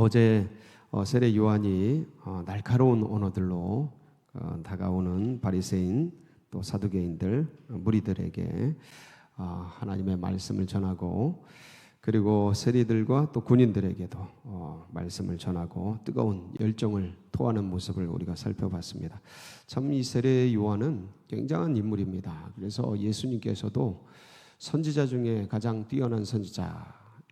어제 세례 요한이 날카로운 언어들로 다가오는 바리새인 또 사두개인들 무리들에게 하나님의 말씀을 전하고, 그리고 세리들과 또 군인들에게도 말씀을 전하고 뜨거운 열정을 토하는 모습을 우리가 살펴봤습니다. 참 이 세례 요한은 굉장한 인물입니다. 그래서 예수님께서도 선지자 중에 가장 뛰어난 선지자,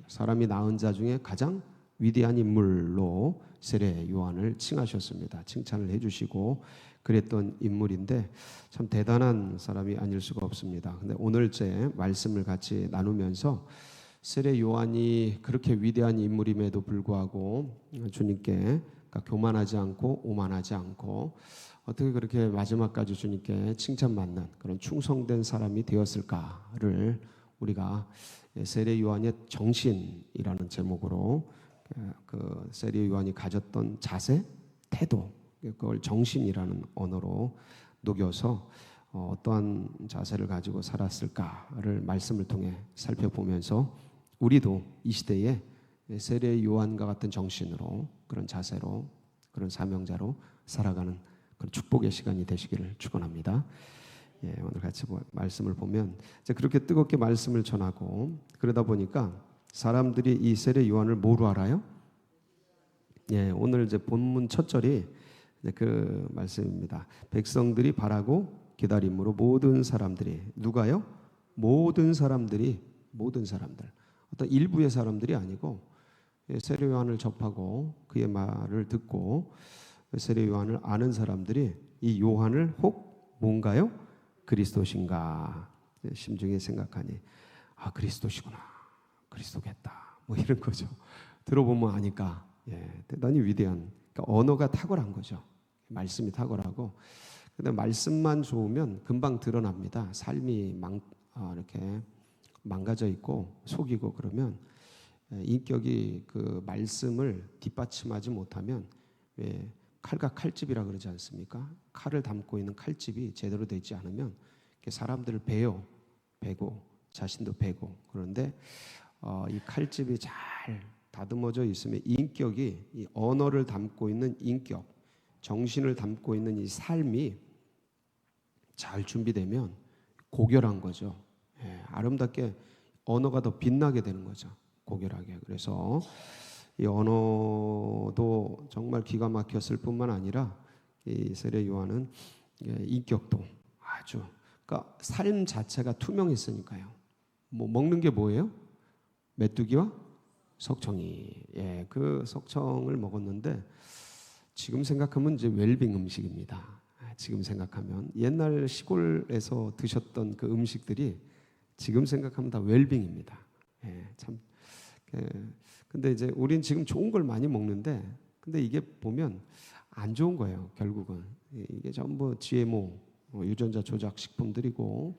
사람이 낳은 자 중에 가장 위대한 인물로 세례 요한을 칭하셨습니다. 칭찬을 해주시고 그랬던 인물인데 참 대단한 사람이 아닐 수가 없습니다. 근데 오늘 제 말씀을 같이 나누면서 세례 요한이 그렇게 위대한 인물임에도 불구하고 주님께 교만하지 않고 오만하지 않고 어떻게 그렇게 마지막까지 주님께 칭찬받는 그런 충성된 사람이 되었을까를 우리가 세례 요한의 정신이라는 제목으로 그 세례 요한이 가졌던 자세, 태도, 그걸 정신이라는 언어로 녹여서 어떠한 자세를 가지고 살았을까를 말씀을 통해 살펴보면서 우리도 이 시대에 세례 요한과 같은 정신으로, 그런 자세로, 그런 사명자로 살아가는 그런 축복의 시간이 되시기를 축원합니다. 오늘 같이 말씀을 보면 이제 그렇게 뜨겁게 말씀을 전하고 그러다 보니까 사람들이 이 세례 요한을 뭐로 알아요? 오늘 이제 본문 첫 절이 그 말씀입니다. 백성들이 바라고 기다림으로 모든 사람들이, 누가요? 모든 사람들이, 모든 사람들, 어떤 일부의 사람들이 아니고 세례 요한을 접하고 그의 말을 듣고 세례 요한을 아는 사람들이 이 요한을 혹 뭔가요? 그리스도신가 심중에 생각하니 그리스도시구나, 그리스도겠다, 뭐 이런 거죠. 들어보면 아니까 대단히 위대한, 그러니까 언어가 탁월한 거죠. 말씀이 탁월하고, 근데 말씀만 좋으면 금방 드러납니다. 삶이 이렇게 망가져 있고 속이고 그러면 인격이 그 말씀을 뒷받침하지 못하면 칼과 칼집이라 그러지 않습니까? 칼을 담고 있는 칼집이 제대로 되지 않으면 사람들을 베고 자신도 베고, 그런데 이 칼집이 잘 다듬어져 있으면 인격이, 이 언어를 담고 있는 인격, 정신을 담고 있는 이 삶이 잘 준비되면 고결한 거죠. 아름답게 언어가 더 빛나게 되는 거죠. 고결하게. 그래서 이 언어도 정말 기가 막혔을 뿐만 아니라 이 세례 요한은 인격도 아주, 그러니까 삶 자체가 투명했으니까요. 뭐 먹는 게 뭐예요? 메뚜기와 석청이. 그 석청을 먹었는데 지금 생각하면 이제 웰빙 음식입니다. 지금 생각하면 옛날 시골에서 드셨던 그 음식들이 지금 생각하면 다 웰빙입니다. 참. 근데 이제 우린 지금 좋은 걸 많이 먹는데, 근데 이게 보면 안 좋은 거예요. 결국은 이게 전부 GMO, 유전자 조작 식품들이고,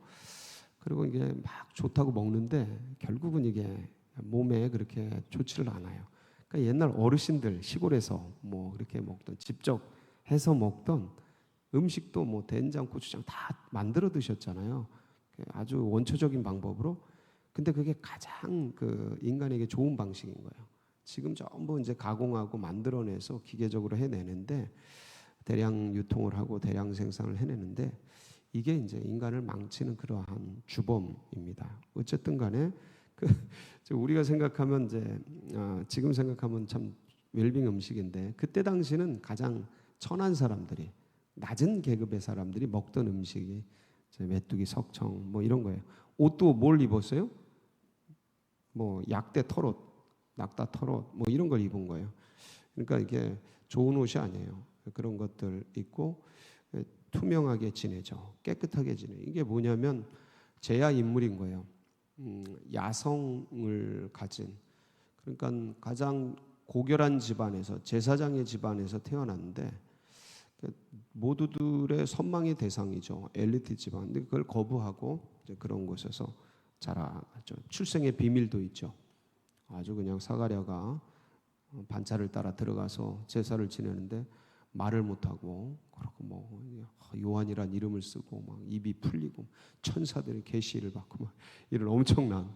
그리고 이게 막 좋다고 먹는데 결국은 이게 몸에 그렇게 좋지를 않아요. 그러니까 옛날 어르신들 시골에서 뭐 그렇게 먹던, 직접 해서 먹던 음식도 뭐 된장, 고추장 다 만들어 드셨잖아요. 아주 원초적인 방법으로. 근데 그게 가장 그 인간에게 좋은 방식인 거예요. 지금 전부 이제 가공하고 만들어내서 기계적으로 해내는데, 대량 유통을 하고 대량 생산을 해내는데, 이게 이제 인간을 망치는 그러한 주범입니다. 어쨌든 간에 우리가 생각하면 이제 지금 생각하면 참 웰빙 음식인데, 그때 당시는 가장 천한 사람들이, 낮은 계급의 사람들이 먹던 음식이 메뚜기, 석청 뭐 이런 거예요. 옷도 뭘 입었어요? 뭐 약대 털옷, 낙타 털옷 뭐 이런 걸 입은 거예요. 그러니까 이게 좋은 옷이 아니에요. 그런 것들 입고 투명하게 지내죠. 깨끗하게 지내. 이게 뭐냐면 제야 인물인 거예요. 야성을 가진, 그러니까 가장 고결한 집안에서, 제사장의 집안에서 태어났는데 모두들의 선망의 대상이죠. 엘리트 집안. 근데 그걸 거부하고 이제 그런 곳에서 자라죠. 출생의 비밀도 있죠. 아주 그냥 사가랴가 반차를 따라 들어가서 제사를 지내는데 말을 못하고 그러고 뭐 요한이란 이름을 쓰고 막 입이 풀리고 천사들의 계시를 받고 막 이런 엄청난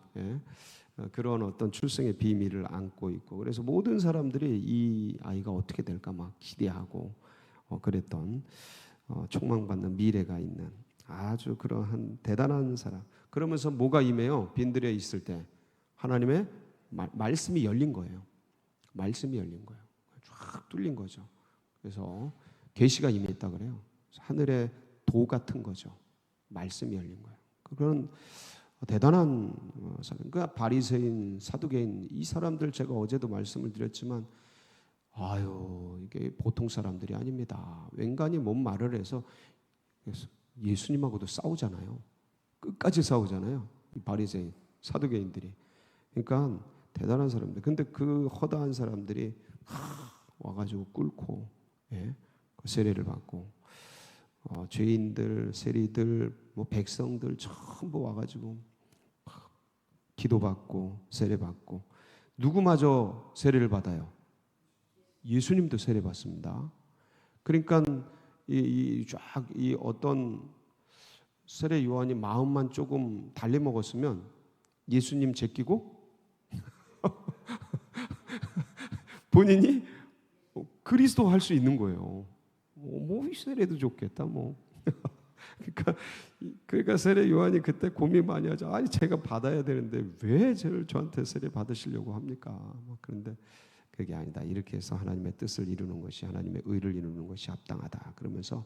그런 어떤 출생의 비밀을 안고 있고, 그래서 모든 사람들이 이 아이가 어떻게 될까 막 기대하고 그랬던 촉망받는 미래가 있는 아주 그러한 대단한 사람. 그러면서 뭐가 임해요? 빈들에 있을 때 하나님의 말씀이 열린 거예요. 말씀이 열린 거예요. 쫙 뚫린 거죠. 그래서 계시가 임했다 그래요. 하늘의 도 같은 거죠. 말씀이 열린 거예요. 그런 대단한 사람. 그러니까 바리새인, 사두개인 이 사람들 제가 어제도 말씀을 드렸지만 이게 보통 사람들이 아닙니다. 웬간히 뭔 말을 해서 예수님하고도 싸우잖아요. 끝까지 싸우잖아요. 이 바리새인, 사두개인들이. 그러니까 대단한 사람들. 근데 그 허다한 사람들이 와가지고 꿇고 그 세례를 받고 죄인들, 세리들, 뭐 백성들 전부 와가지고 기도받고 세례받고. 누구마저 세례를 받아요? 예수님도 세례 받습니다. 그러니까 이 어떤 세례 요한이 마음만 조금 달리 먹었으면 예수님 제끼고 본인이 그리스도 할 수 있는 거예요. 뭐 세례도 좋겠다 뭐. 그러니까 세례 요한이 그때 고민 많이 하죠. 아니 제가 받아야 되는데 왜 저한테 세례 받으시려고 합니까? 그런데 그게 아니다. 이렇게 해서 하나님의 뜻을 이루는 것이, 하나님의 의를 이루는 것이 합당하다. 그러면서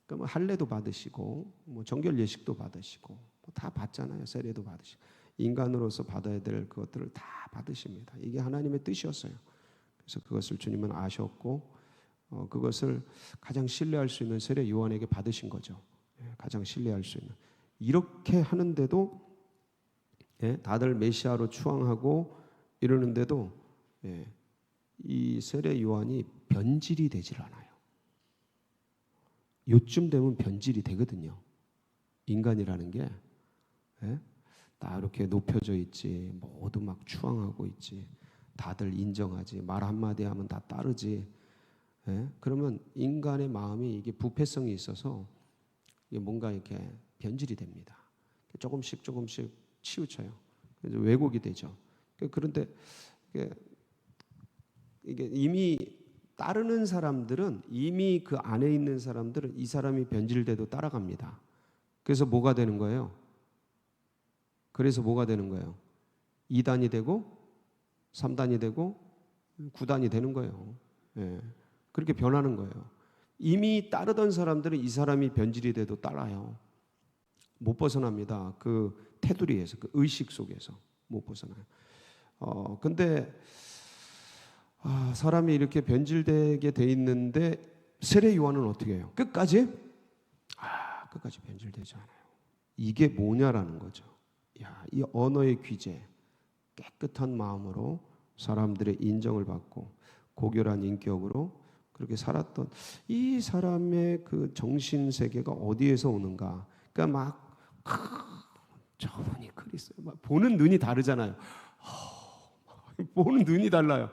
뭐 할례도 받으시고 뭐 정결 예식도 받으시고 뭐 다 받잖아요. 세례도 받으시고 인간으로서 받아야 될 것들을 다 받으십니다. 이게 하나님의 뜻이었어요. 그래서 그것을 주님은 아셨고 그것을 가장 신뢰할 수 있는 세례 요한에게 받으신 거죠. 가장 신뢰할 수 있는. 이렇게 하는데도 다들 메시아로 추앙하고 이러는데도 이 세례 요한이 변질이 되질 않아요. 요쯤 되면 변질이 되거든요. 인간이라는 게 다 이렇게 높여져 있지, 모두 막 추앙하고 있지, 다들 인정하지, 말 한마디 하면 다 따르지. 그러면 인간의 마음이 이게 부패성이 있어서 이게 뭔가 이렇게 변질이 됩니다. 조금씩 치우쳐요. 그래서 왜곡이 되죠. 그런데 이게 이미 따르는 사람들은, 이미 그 안에 있는 사람들은 이 사람이 변질돼도 따라갑니다. 그래서 뭐가 되는 거예요? 2단이 되고 3단이 되고 9단이 되는 거예요. 그렇게 변하는 거예요. 이미 따르던 사람들은 이 사람이 변질이 돼도 따라요. 못 벗어납니다. 그 테두리에서, 그 의식 속에서 못 벗어나요. 근데 사람이 이렇게 변질되게 돼 있는데 세례 요한은 어떻게 해요? 끝까지 변질되지 않아요. 이게 뭐냐라는 거죠. 이 언어의 귀재, 깨끗한 마음으로 사람들의 인정을 받고 고결한 인격으로 그렇게 살았던 이 사람의 그 정신 세계가 어디에서 오는가? 그러니까 저분이 그리스도, 보는 눈이 다르잖아요. 보는 눈이 달라요.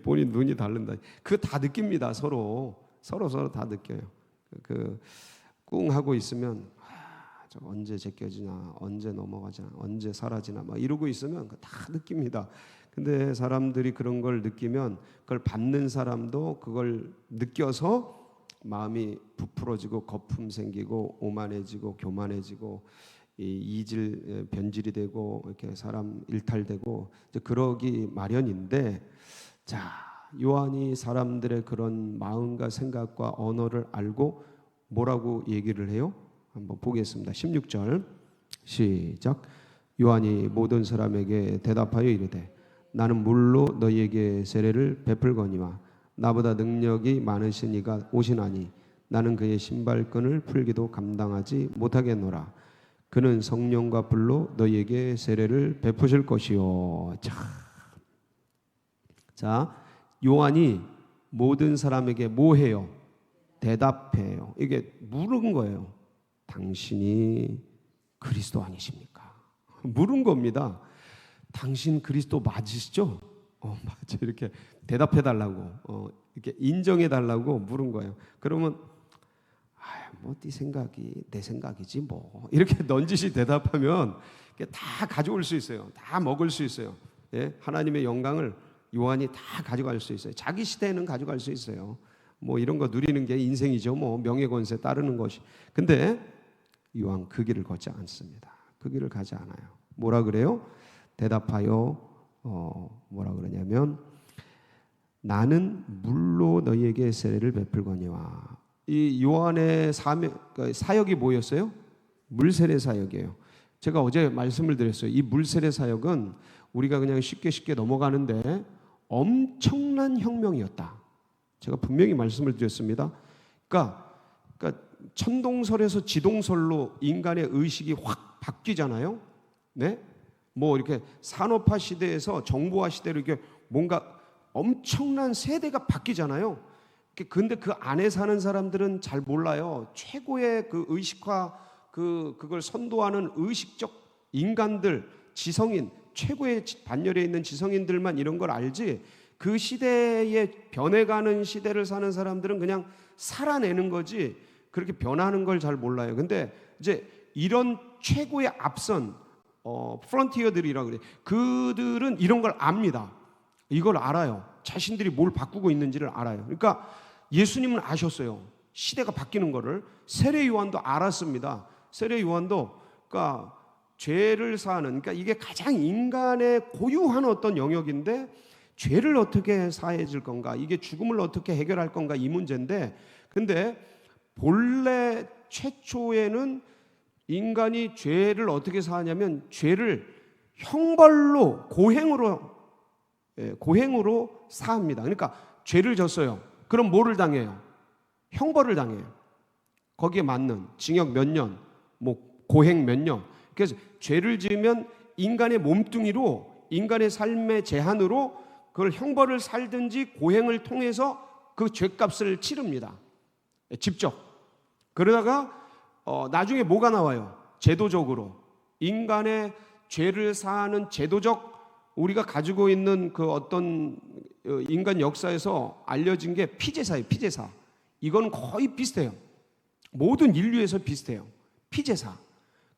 본인 눈이 다른다. 그거 다 느낍니다. 서로 다 느껴요. 꿍 하고 있으면 저 언제 제껴지나, 언제 넘어가지나, 언제 사라지나 막 이러고 있으면 다 느낍니다. 근데 사람들이 그런 걸 느끼면 그걸 받는 사람도 그걸 느껴서 마음이 부풀어지고 거품 생기고 오만해지고 교만해지고 이질 변질이 되고 이렇게 사람 일탈되고 이제 그러기 마련인데, 자, 요한이 사람들의 그런 마음과 생각과 언어를 알고 뭐라고 얘기를 해요? 한번 보겠습니다. 16절 시작. 요한이 모든 사람에게 대답하여 이르되 나는 물로 너희에게 세례를 베풀거니와 나보다 능력이 많으신 이가 오시나니 나는 그의 신발끈을 풀기도 감당하지 못하겠노라. 그는 성령과 불로 너희에게 세례를 베푸실 것이요. 자, 요한이 모든 사람에게 뭐 해요? 대답해요. 이게 물은 거예요. 당신이 그리스도 아니십니까? 물은 겁니다. 당신 그리스도 맞으시죠? 맞아. 이렇게 대답해 달라고, 이렇게 인정해 달라고 물은 거예요. 그러면 뭐 네 생각이 내 생각이지 뭐 이렇게 넌지시 대답하면 다 가져올 수 있어요. 다 먹을 수 있어요. 예? 하나님의 영광을 요한이 다 가져갈 수 있어요. 자기 시대에는 가져갈 수 있어요. 뭐 이런 거 누리는 게 인생이죠. 뭐 명예권세 따르는 것이. 근데 요한 그 길을 걷지 않습니다. 그 길을 가지 않아요. 뭐라 그래요? 대답하여 뭐라 그러냐면 나는 물로 너희에게 세례를 베풀거니와. 이 요한의 사역이 뭐였어요? 물세례 사역이에요. 제가 어제 말씀을 드렸어요. 이 물세례 사역은 우리가 그냥 쉽게 넘어가는데 엄청난 혁명이었다. 제가 분명히 말씀을 드렸습니다. 그러니까 천동설에서 지동설로 인간의 의식이 확 바뀌잖아요. 네? 뭐 이렇게 산업화 시대에서 정보화 시대로 이렇게 뭔가 엄청난 세대가 바뀌잖아요. 근데 그 안에 사는 사람들은 잘 몰라요. 최고의 그 의식화, 그걸 선도하는 의식적 인간들, 지성인, 최고의 반열에 있는 지성인들만 이런 걸 알지, 그 시대에 변해가는 시대를 사는 사람들은 그냥 살아내는 거지 그렇게 변하는 걸 잘 몰라요. 근데 이제 이런 최고의 앞선 프론티어들이라고 그래요. 그들은 이런 걸 압니다. 이걸 알아요. 자신들이 뭘 바꾸고 있는지를 알아요. 그러니까 예수님은 아셨어요. 시대가 바뀌는 거를. 세례 요한도 알았습니다. 세례 요한도 그러니까 죄를 사하는, 그러니까 이게 가장 인간의 고유한 어떤 영역인데 죄를 어떻게 사해 줄 건가, 이게 죽음을 어떻게 해결할 건가, 이 문제인데, 근데 본래 최초에는 인간이 죄를 어떻게 사하냐면 죄를 형벌로, 고행으로 사합니다. 그러니까 죄를 졌어요. 그럼 뭐를 당해요? 형벌을 당해요. 거기에 맞는 징역 몇 년, 뭐 고행 몇 년. 그래서 죄를 지으면 인간의 몸뚱이로, 인간의 삶의 제한으로 그걸 형벌을 살든지 고행을 통해서 그 죄값을 치릅니다. 직접. 그러다가 나중에 뭐가 나와요? 제도적으로 인간의 죄를 사하는 제도적, 우리가 가지고 있는 그 어떤 인간 역사에서 알려진 게 피제사예요. 피제사. 이건 거의 비슷해요. 모든 인류에서 비슷해요. 피제사.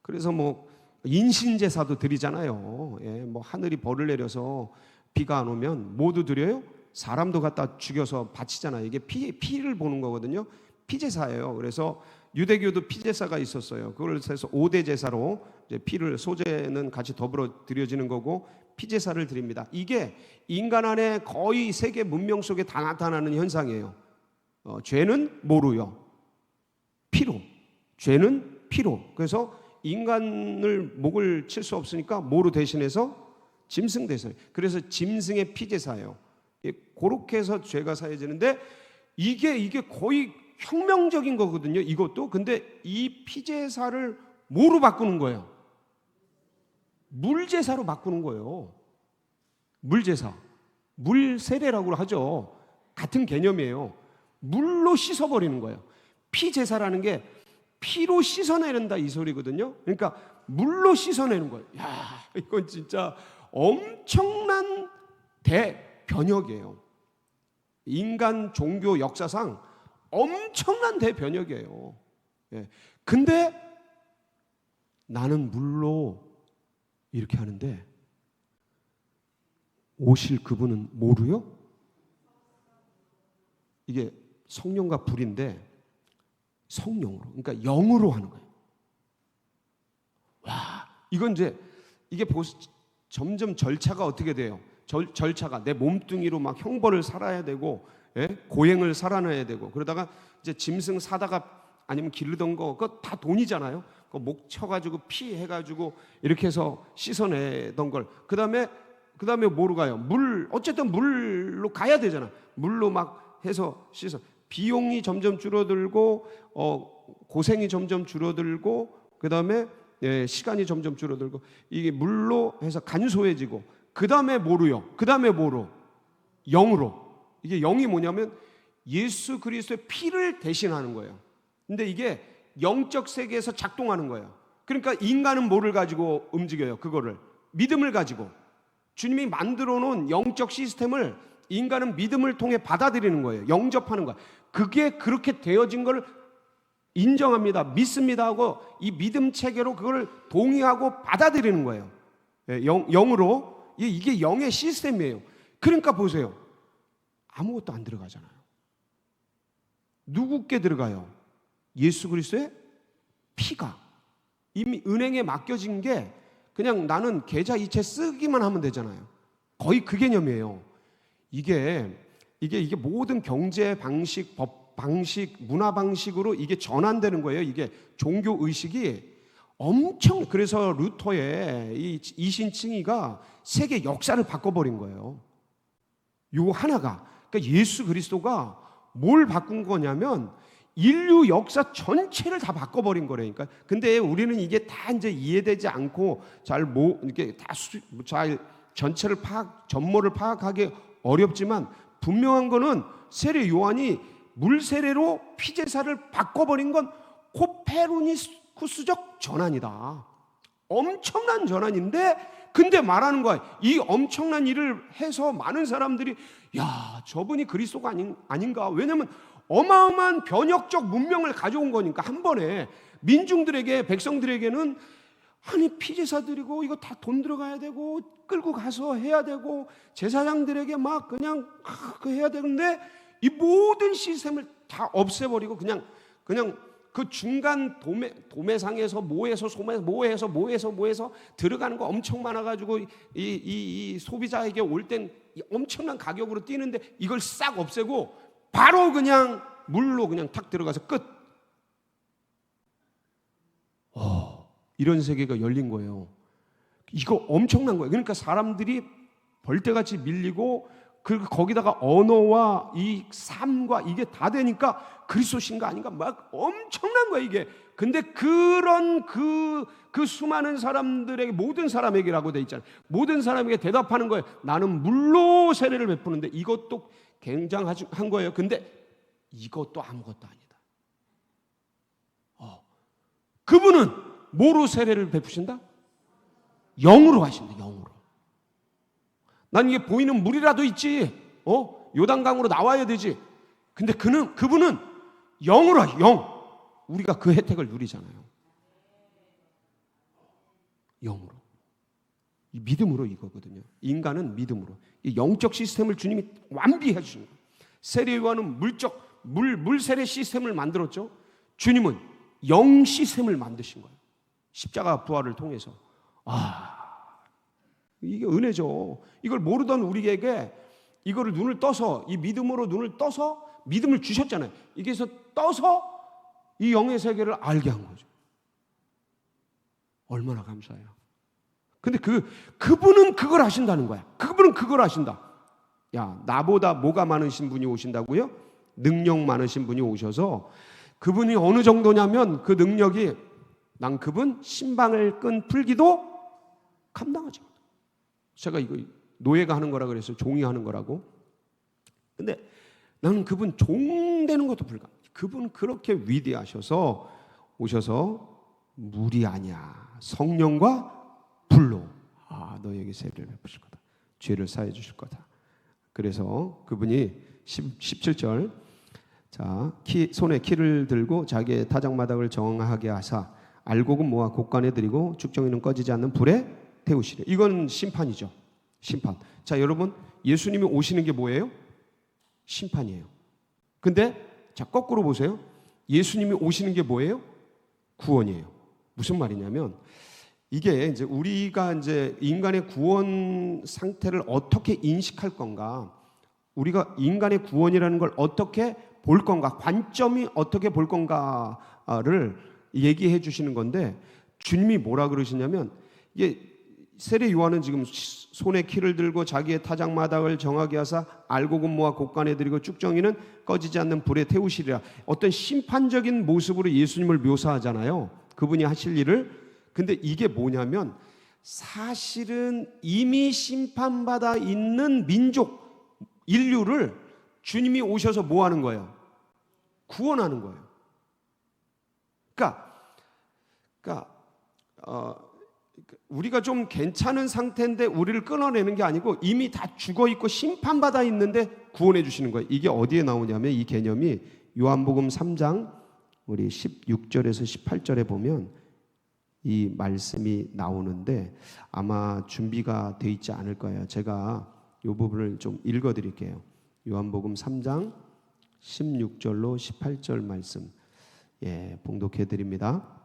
그래서 뭐 인신제사도 드리잖아요. 예, 뭐 하늘이 벌을 내려서 비가 안 오면 모두 드려요. 사람도 갖다 죽여서 바치잖아요. 이게 피를 보는 거거든요. 피제사예요. 그래서 유대교도 피제사가 있었어요. 그걸 해서 5대 제사로 이제 피를, 소제는 같이 더불어 드려지는 거고 피제사를 드립니다. 이게 인간 안에 거의 세계 문명 속에 다 나타나는 현상이에요. 죄는 뭐로요? 피로. 죄는 피로. 그래서 인간을 목을 칠 수 없으니까 뭐로 대신해서? 짐승 대신. 그래서 짐승의 피제사예요. 그렇게 해서 죄가 사해지는데 이게 거의 혁명적인 거거든요. 이것도. 근데 이 피제사를 뭐로 바꾸는 거예요? 물제사로 바꾸는 거예요. 물제사. 물세례라고 하죠. 같은 개념이에요. 물로 씻어버리는 거예요. 피제사라는 게 피로 씻어내는다 이 소리거든요. 그러니까 물로 씻어내는 거예요. 야, 이건 진짜 엄청난 대변혁이에요. 인간 종교 역사상 엄청난 대변혁이에요. 예. 근데 나는 물로 이렇게 하는데 오실 그분은 뭐로요? 이게 성령과 불인데 성령으로, 그러니까 영으로 하는 거예요. 와, 이건 이제 이게 점점 절차가 어떻게 돼요? 절차가 내 몸뚱이로 막 형벌을 살아야 되고, 예? 고행을 살아내야 되고, 그러다가 이제 짐승 사다가 아니면 기르던 거 그거 다 돈이잖아요. 그거 목 쳐가지고 피 해가지고 이렇게 해서 씻어내던 걸 그다음에 뭐로 가요? 물, 어쨌든 물로 가야 되잖아. 물로 막 해서 씻어. 비용이 점점 줄어들고 고생이 점점 줄어들고 그다음에 시간이 점점 줄어들고 이게 물로 해서 간소해지고 그다음에 뭐로요? 그다음에 뭐로? 영으로. 이게 영이 뭐냐면 예수 그리스도의 피를 대신하는 거예요. 근데 이게 영적 세계에서 작동하는 거예요. 그러니까 인간은 뭐를 가지고 움직여요? 그거를 믿음을 가지고. 주님이 만들어 놓은 영적 시스템을 인간은 믿음을 통해 받아들이는 거예요. 영접하는 거예요. 그게 그렇게 되어진 걸 인정합니다. 믿습니다 하고 이 믿음 체계로 그걸 동의하고 받아들이는 거예요. 영으로. 이게 영의 시스템이에요. 그러니까 보세요. 아무것도 안 들어가잖아요. 누구께 들어가요? 예수 그리스도의 피가. 이미 은행에 맡겨진 게 그냥 나는 계좌 이체 쓰기만 하면 되잖아요. 거의 그 개념이에요. 이게 모든 경제 방식, 법 방식, 문화 방식으로 이게 전환되는 거예요. 이게 종교 의식이 엄청. 그래서 루터의 이 이신칭의가 세계 역사를 바꿔버린 거예요. 요 하나가. 그러니까 예수 그리스도가 뭘 바꾼 거냐면 인류 역사 전체를 다 바꿔버린 거라니까. 근데 우리는 이게 다 이제 이해되지 않고 이게 잘 전체를 전모를 파악하기 어렵지만 분명한 거는 세례 요한이 물 세례로 피제사를 바꿔버린 건 코페르니쿠스적 전환이다. 엄청난 전환인데, 근데 말하는 거야. 이 엄청난 일을 해서 많은 사람들이 야, 저분이 그리스도가 아닌가. 왜냐면 어마어마한 변혁적 문명을 가져온 거니까. 한 번에 민중들에게, 백성들에게는 아니 피제사 드리고 이거 다 돈 들어가야 되고 끌고 가서 해야 되고 제사장들에게 막 그냥 해야 되는데 이 모든 시스템을 다 없애버리고 그냥 그 중간 도매상에서 모에서 들어가는 거 엄청 많아가지고 이 소비자에게 올 땐 엄청난 가격으로 뛰는데 이걸 싹 없애고 바로 그냥 물로 그냥 탁 들어가서 끝. 이런 세계가 열린 거예요. 이거 엄청난 거예요. 그러니까 사람들이 벌떼같이 밀리고 거기다가 언어와 이 삶과 이게 다 되니까 그리스도신가 아닌가 막 엄청난 거예요 이게. 근데 그런 그 수많은 사람들에게, 모든 사람에게라고 돼 있잖아요. 모든 사람에게 대답하는 거예요. 나는 물로 세례를 베푸는데 이것도 굉장한 거예요. 근데 이것도 아무것도 아니다. 그분은 뭐로 세례를 베푸신다? 영으로 하신다. 영으로. 난 이게 보이는 물이라도 있지. 요단강으로 나와야 되지. 근데 그분은 영으로 하셔. 영. 우리가 그 혜택을 누리잖아요. 영으로. 이 믿음으로 이거거든요. 인간은 믿음으로. 이 영적 시스템을 주님이 완비해 주시는 거예요. 세례 요한은 물 세례 시스템을 만들었죠. 주님은 영 시스템을 만드신 거예요. 십자가 부활을 통해서. 이게 은혜죠. 이걸 모르던 우리에게 이거를 눈을 떠서, 이 믿음으로 눈을 떠서 믿음을 주셨잖아요. 이게서 떠서 이 영의 세계를 알게 한 거죠. 얼마나 감사해요. 근데 그분은 그걸 하신다는 거야. 그분은 그걸 하신다. 야, 나보다 뭐가 많으신 분이 오신다고요? 능력 많으신 분이 오셔서, 그분이 어느 정도냐면 그 능력이, 난 그분 신방을 끈 풀기도 감당하지 못해. 제가 이거 노예가 하는 거라 그랬어요. 종이 하는 거라고. 근데 나는 그분 종 되는 것도 불가능. 그분 그렇게 위대하셔서 오셔서 물이 아니야, 성령과 불로 너에게 세례를 베푸실 거다. 죄를 사해 주실 거다. 그래서 그분이 17절, 자, 손에 키를 들고 자기의 타작마당을 정하게 하사 알곡은 모아 곡간에 들이고 죽정이는 꺼지지 않는 불에 태우시래. 이건 심판이죠. 심판. 자, 여러분, 예수님이 오시는 게 뭐예요? 심판이에요. 근데 자, 거꾸로 보세요. 예수님이 오시는 게 뭐예요? 구원이에요. 무슨 말이냐면, 이게 이제 우리가 이제 인간의 구원 상태를 어떻게 인식할 건가, 우리가 인간의 구원이라는 걸 어떻게 볼 건가, 관점이 어떻게 볼 건가를 얘기해 주시는 건데, 주님이 뭐라 그러시냐면, 이게 세례 요한은 지금 손에 키를 들고 자기의 타작마당을 정하게 하사 알곡은 모아 곡간에 들이고 쭉정이는 꺼지지 않는 불에 태우시리라. 어떤 심판적인 모습으로 예수님을 묘사하잖아요. 그분이 하실 일을. 근데 이게 뭐냐면, 사실은 이미 심판받아 있는 민족, 인류를 주님이 오셔서 뭐 하는 거예요? 구원하는 거예요. 그러니까 우리가 좀 괜찮은 상태인데 우리를 끊어내는 게 아니고 이미 다 죽어 있고 심판받아 있는데 구원해 주시는 거예요. 이게 어디에 나오냐면 이 개념이 요한복음 3장 우리 16절에서 18절에 보면 이 말씀이 나오는데 아마 준비가 돼 있지 않을 거예요. 제가 이 부분을 좀 읽어 드릴게요. 요한복음 3장 16절로 18절 말씀 봉독해 드립니다.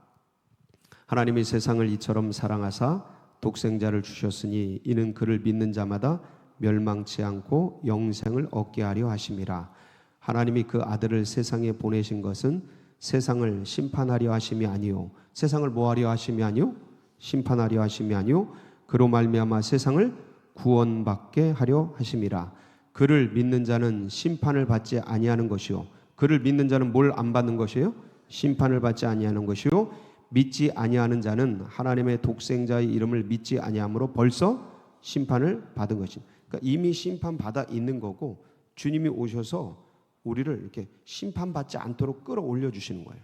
하나님이 세상을 이처럼 사랑하사 독생자를 주셨으니 이는 그를 믿는 자마다 멸망치 않고 영생을 얻게 하려 하심이라. 하나님이 그 아들을 세상에 보내신 것은 세상을 심판하려 하심이 아니요 세상을 뭐하려 하심이 아니요 심판하려 하심이 아니요 그로 말미암아 세상을 구원받게 하려 하심이라. 그를 믿는 자는 심판을 받지 아니하는 것이요 그를 믿는 자는 뭘 안 받는 것이에요? 심판을 받지 아니하는 것이요 믿지 아니하는 자는 하나님의 독생자의 이름을 믿지 아니함으로 벌써 심판을 받은 것입니다. 그러니까 이미 심판받아 있는 거고 주님이 오셔서 우리를 이렇게 심판받지 않도록 끌어올려 주시는 거예요.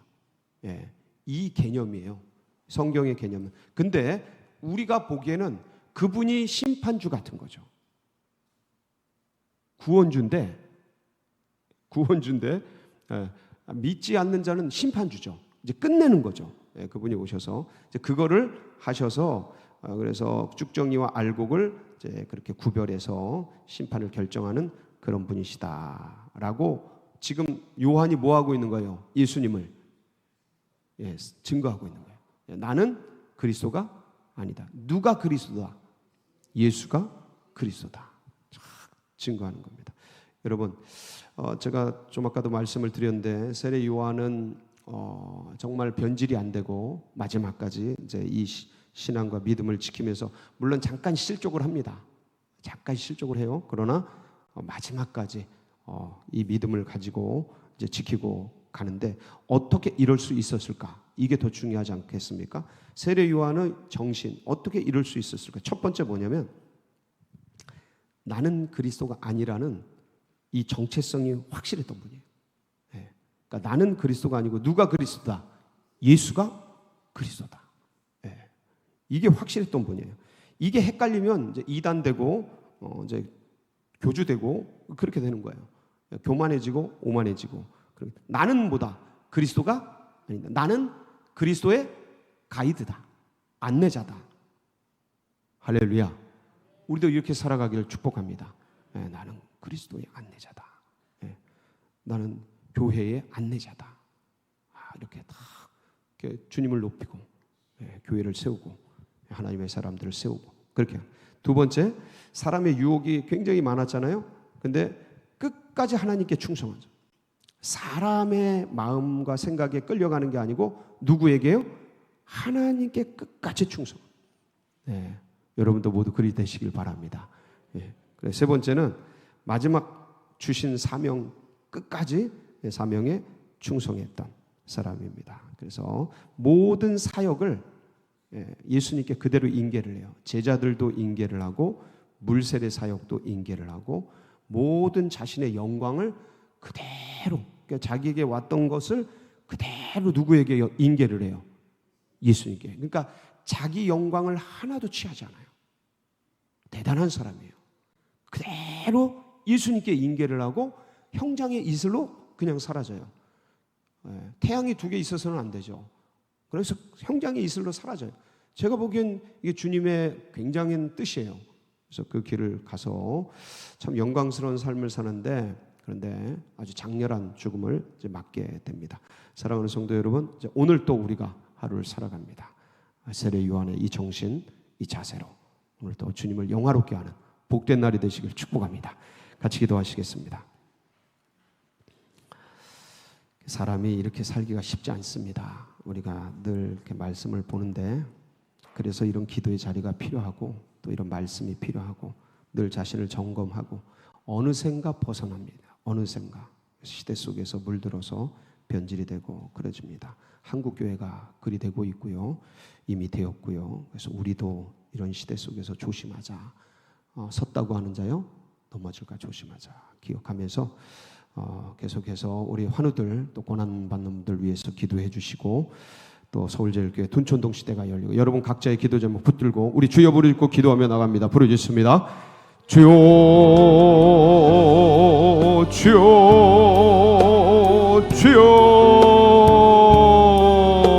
이 개념이에요. 성경의 개념은. 근데 우리가 보기에는 그분이 심판주 같은 거죠. 구원주인데 믿지 않는 자는 심판주죠. 이제 끝내는 거죠. 그분이 오셔서 이제 그거를 하셔서 그래서 쭉정이와 알곡을 이제 그렇게 구별해서 심판을 결정하는 그런 분이시다라고 지금 요한이 뭐 하고 있는 거예요? 예수님을 증거하고 있는 거예요. 나는 그리스도가 아니다. 누가 그리스도다? 예수가 그리스도다. 증거하는 겁니다. 여러분, 제가 좀 아까도 말씀을 드렸는데 세례 요한은 정말 변질이 안 되고 마지막까지 이제 이 신앙과 믿음을 지키면서 물론 잠깐 실족을 합니다. 잠깐 실족을 해요. 그러나 마지막까지 이 믿음을 가지고 이제 지키고 가는데 어떻게 이럴 수 있었을까? 이게 더 중요하지 않겠습니까? 세례 요한의 정신 어떻게 이럴 수 있었을까? 첫 번째 뭐냐면 나는 그리스도가 아니라는 이 정체성이 확실했던 분이에요. 그러니까 나는 그리스도가 아니고 누가 그리스도다? 예수가 그리스도다. 이게 확실했던 분이에요. 이게 헷갈리면 이제 이단되고 이제 교주되고 그렇게 되는 거예요. 교만해지고 오만해지고. 나는 뭐다? 그리스도가 아니다. 나는 그리스도의 가이드다. 안내자다. 할렐루야. 우리도 이렇게 살아가기를 축복합니다. 나는 그리스도의 안내자다. 나는 교회의 안내자다. 이렇게 다 주님을 높이고 교회를 세우고 하나님의 사람들을 세우고 그렇게. 두 번째, 사람의 유혹이 굉장히 많았잖아요. 근데 끝까지 하나님께 충성하죠. 사람의 마음과 생각에 끌려가는 게 아니고 누구에게요? 하나님께 끝까지 충성. 여러분도 모두 그리 되시길 바랍니다. 세 번째는 마지막 주신 사명 끝까지 사명에 충성했던 사람입니다. 그래서 모든 사역을 예수님께 그대로 인계를 해요. 제자들도 인계를 하고 물세례 사역도 인계를 하고 모든 자신의 영광을 그대로 그러니까 자기에게 왔던 것을 그대로 누구에게 인계를 해요? 예수님께. 그러니까 자기 영광을 하나도 취하지 않아요. 대단한 사람이에요. 그대로 예수님께 인계를 하고 형장의 이슬로 그냥 사라져요. 태양이 두 개 있어서는 안 되죠. 그래서 형장의 이슬로 사라져요. 제가 보기엔 이게 주님의 굉장한 뜻이에요. 그래서 그 길을 가서 참 영광스러운 삶을 사는데 그런데 아주 장렬한 죽음을 이제 맞게 됩니다. 사랑하는 성도 여러분, 이제 오늘 또 우리가 하루를 살아갑니다. 세례 요한의 이 정신, 이 자세로 오늘 또 주님을 영화롭게 하는 복된 날이 되시길 축복합니다. 같이 기도하시겠습니다. 사람이 이렇게 살기가 쉽지 않습니다. 우리가 늘 이렇게 말씀을 보는데 그래서 이런 기도의 자리가 필요하고 또 이런 말씀이 필요하고 늘 자신을 점검하고 어느샌가 벗어납니다. 어느샌가 시대 속에서 물들어서 변질이 되고 그러집니다. 한국교회가 그리 되고 있고요. 이미 되었고요. 그래서 우리도 이런 시대 속에서 조심하자. 섰다고 하는 자요 넘어질까 조심하자. 기억하면서 계속해서 우리 환우들 또 고난받는 분들 위해서 기도해 주시고 또 서울제일교회 둔촌동 시대가 열리고 여러분 각자의 기도 제목 붙들고 우리 주여 부르고 기도하며 나갑니다. 부르짖습니다. 주여 주여 주여